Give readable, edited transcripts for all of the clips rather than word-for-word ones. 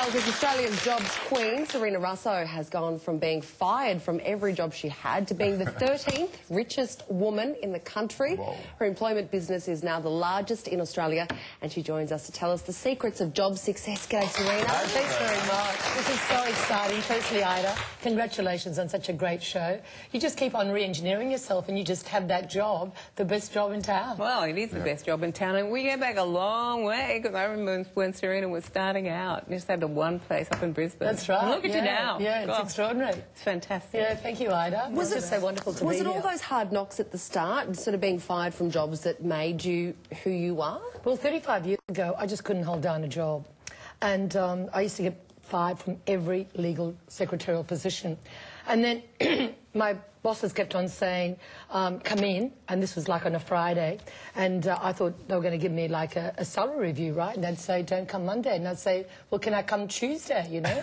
Well, because Australia's jobs queen, Serena Russo, has gone from being fired from every job she had to being the 13th richest woman in the country. Whoa. Her employment business is now the largest in Australia, and she joins us to tell us the secrets of job success. G'day, Serena. Thanks very much. This is so exciting. Firstly, Ida, congratulations on such a great show. You just keep on re-engineering yourself and you just have that job, the best job in town. Well, it is the best job in town, and we go back a long way, because I remember when Serena was starting out, you just had the one place up in Brisbane. That's right. And look at you now. Yeah, it's extraordinary. It's fantastic. Yeah, thank you, Ida. Was It's just so wonderful to be Was it here. all those hard knocks at the start, sort of being fired from jobs, that made you who you are? Well, 35 years ago, I just couldn't hold down a job. And I used to get fired from every legal secretarial position. And then my bosses kept on saying, come in, and this was like on a Friday, and I thought they were going to give me like a salary review, right? And they'd say, don't come Monday. And I'd say, well, can I come Tuesday, you know?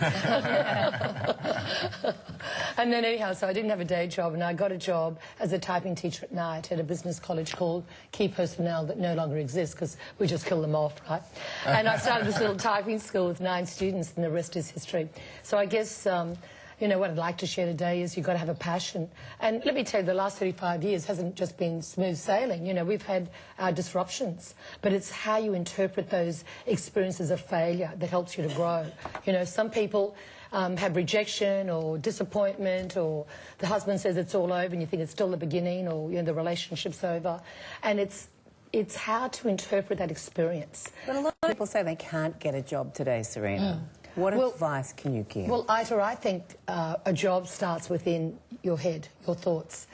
And then anyhow, so I didn't have a day job, and I got a job as a typing teacher at night at a business college called Key Personnel that no longer exists because we just killed them off, right? And I started this little typing school with 9 students, and the rest is history. So I guess... you know, what I'd like to share today is you've got to have a passion. And let me tell you, the last 35 years hasn't just been smooth sailing. You know, we've had our disruptions, but it's how you interpret those experiences of failure that helps you to grow. You know, some people have rejection or disappointment, or the husband says it's all over and you think it's still the beginning, or, you know, the relationship's over. And it's how to interpret that experience. But a lot of people say they can't get a job today, Serena. What advice can you give? Well, Ita, I think a job starts within your head, your thoughts.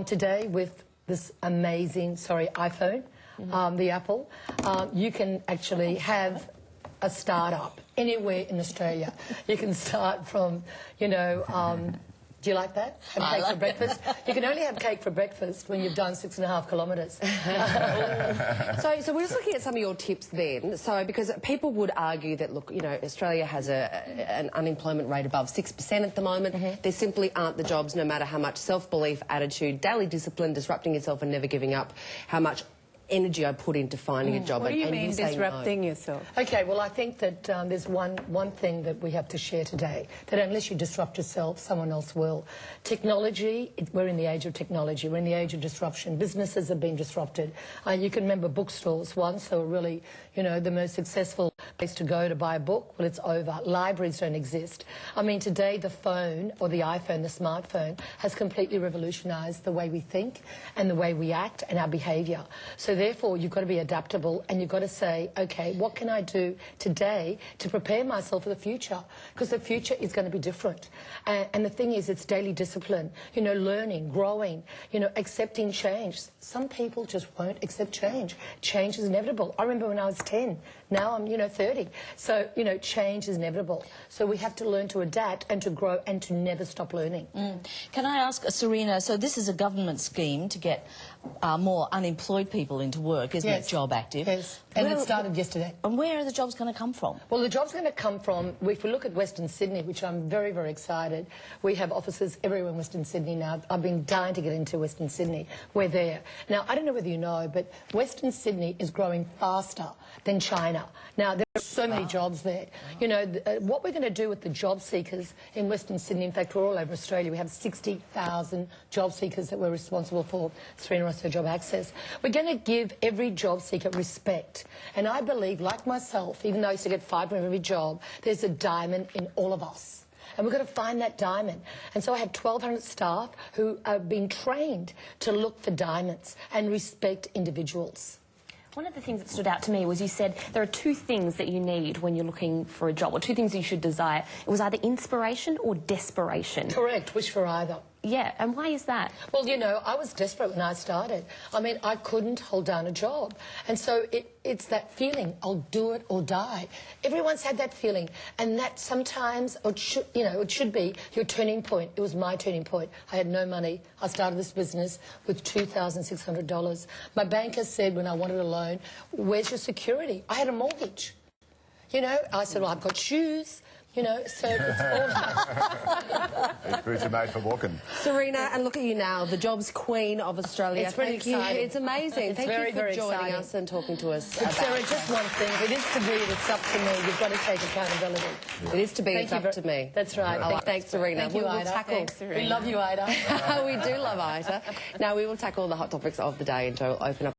Today, with this amazing, iPhone, the Apple, you can actually have a start-up anywhere in Australia. You can start from, you know... do you like that? Have cake for breakfast? You can only have cake for breakfast when you've done 6.5 kilometres. So we're just looking at some of your tips then. So because people would argue that, look, you know, Australia has an unemployment rate above 6% at the moment. There simply aren't the jobs, no matter how much self-belief, attitude, daily discipline, disrupting yourself and never giving up, how much energy I put into finding a job. What do you and mean, disrupting yourself? Okay, well, I think that there's one thing that we have to share today, that unless you disrupt yourself, someone else will. Technology, we're in the age of technology, we're in the age of disruption. Businesses have been disrupted. You can remember bookstores once, they were really, you know, the most successful place to go to buy a book. Well, it's over. Libraries don't exist. I mean, today the phone, or the iPhone, the smartphone, has completely revolutionised the way we think and the way we act and our behaviour. So therefore, you've got to be adaptable, and you've got to say, OK, what can I do today to prepare myself for the future? Because the future is going to be different. And the thing is, it's daily discipline, you know, learning, growing, you know, accepting change. Some people just won't accept change. Change is inevitable. I remember when I was 10. Now I'm, you know, 30. So, you know, change is inevitable. So we have to learn to adapt and to grow and to never stop learning. Can I ask, Serena, so this is a government scheme to get more unemployed people into work, isn't it? Job Active. Yes, and it started yesterday. And where are the jobs going to come from? Well, the jobs are going to come from, if we look at Western Sydney, which I'm very, very excited, we have offices everywhere in Western Sydney now. I've been dying to get into Western Sydney. We're there. Now, I don't know whether you know, but Western Sydney is growing faster than China. Now, there are so many jobs there. You know, what we're going to do with the job seekers in Western Sydney, in fact, we're all over Australia. We have 60,000 job seekers that we're responsible for, Serena Russo Job Access. We're going to give every job seeker respect. And I believe, like myself, even though I used to get fired from every job, there's a diamond in all of us. And we've got to find that diamond. And so I have 1,200 staff who are being trained to look for diamonds and respect individuals. One of the things that stood out to me was you said there are 2 things that you need when you're looking for a job, or 2 things you should desire. It was either inspiration or desperation. Correct, wish for either. Yeah, and why is that? Well, you know, I was desperate when I started. I mean, I couldn't hold down a job. And so it's that feeling, I'll do it or die. Everyone's had that feeling. And that sometimes, or it should be your turning point. It was my turning point. I had no money. I started this business with $2,600. My banker said when I wanted a loan, where's your security? I had a mortgage. You know, I said, well, I've got shoes. You know, so it's all... These boots are made for walking. Serena, and look at you now, the jobs queen of Australia. It's pretty Thank you. exciting. It's amazing. It's Thank very, you for very joining exciting. us and talking to us But about Sarah, just one thing. If it is to be, it's up to me. You've got to take accountability. It is to be, Thank it's you up ver- to me. That's right. Oh, thanks, Serena. Thank you, We'll Ida. tackle. Thanks, Serena. We love you, Ida. We do love Ida. Now we will tackle the hot topics of the day, and Joe will open up